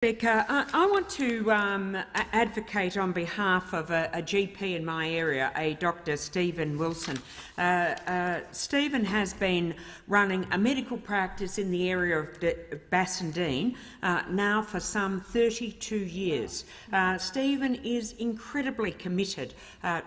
Speaker, I want to advocate on behalf of a GP in my area, a Dr. Stephen Wilson. Stephen has been running a medical practice in the area of Bassendean now for some 32 years. Stephen is incredibly committed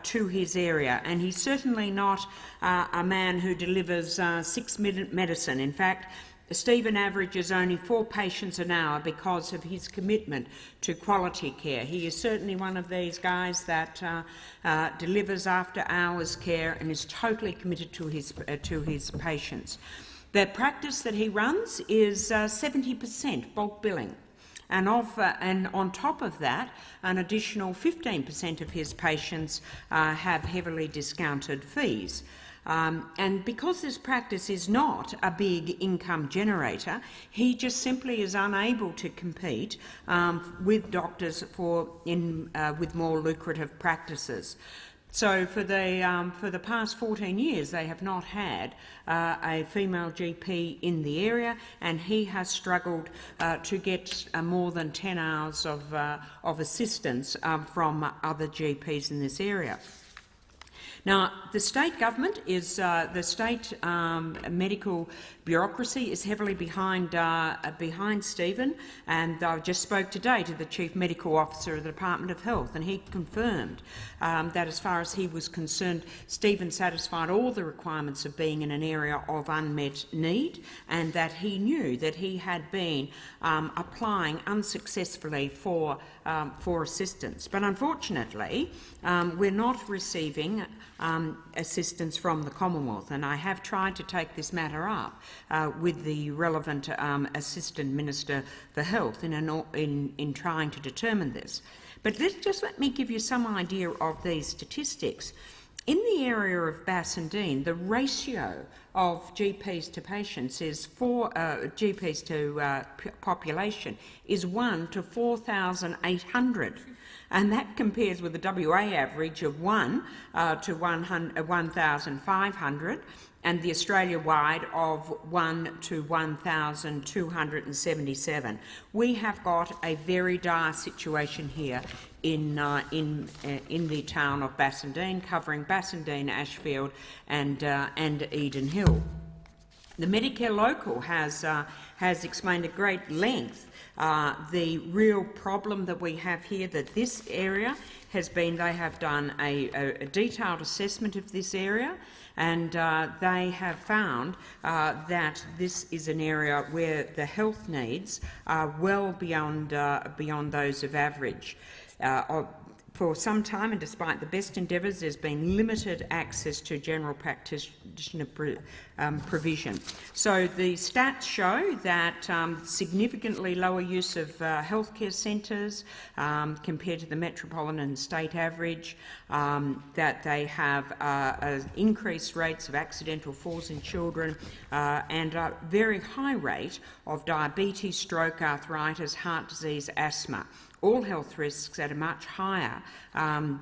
to his area, and he's certainly not a man who delivers 6-minute medicine. In fact, Stephen averages only 4 patients an hour because of his commitment to quality care. He is certainly one of these guys that delivers after-hours care and is totally committed to his patients. The practice that he runs is 70% bulk billing. And on top of that, an additional 15% of his patients have heavily discounted fees. And because this practice is not a big income generator, he just simply is unable to compete with doctors with more lucrative practices. So for the past 14 years, they have not had a female GP in the area, and he has struggled to get more than 10 hours of assistance from other GPs in this area. Now, the state government is the state medical bureaucracy is heavily behind Stephen, and I just spoke today to the Chief Medical Officer of the Department of Health, and he confirmed that as far as he was concerned, Stephen satisfied all the requirements of being in an area of unmet need, and that he knew that he had been applying unsuccessfully for assistance. But unfortunately, we're not receiving assistance from the Commonwealth, and I have tried to take this matter up with the relevant Assistant Minister for Health in trying to determine this. But let me give you some idea of these statistics. In the area of Bassendean, the ratio of GPs to patients is GPs to population is 1 to 4,800. And that compares with the WA average of 1 to 1,500 and the Australia-wide of 1 to 1,277. We have got a very dire situation here in the town of Bassendean, covering Bassendean, Ashfield and Eden Hill. The Medicare Local has explained at great length the real problem that we have here, that this area has been, they have done a detailed assessment of this area, and they have found that this is an area where the health needs are well beyond those of average. For some time, and despite the best endeavours, there's been limited access to general practitioner provision. So the stats show that significantly lower use of healthcare centres compared to the metropolitan and state average, that they have increased rates of accidental falls in children, and a very high rate of diabetes, stroke, arthritis, heart disease, asthma. All health risks at a much higher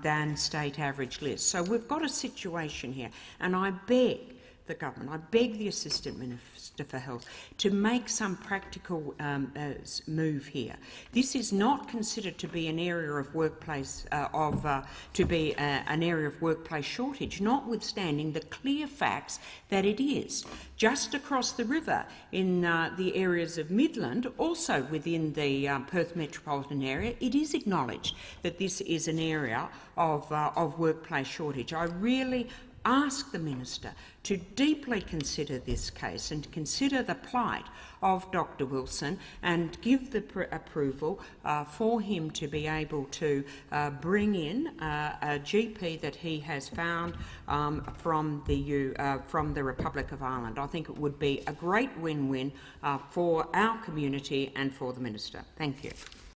than state average list. So we've got a situation here, and I beg the government, I beg the Assistant Minister for Health to make some practical move here. This is not considered to be an area of workplace an area of workplace shortage, notwithstanding the clear facts that it is. Just across the river in the areas of Midland, also within the Perth metropolitan area, it is acknowledged that this is an area of workplace shortage. I really ask the Minister to deeply consider this case and consider the plight of Dr. Wilson, and give the approval for him to be able to bring in a GP that he has found from the Republic of Ireland. I think it would be a great win-win for our community and for the Minister. Thank you.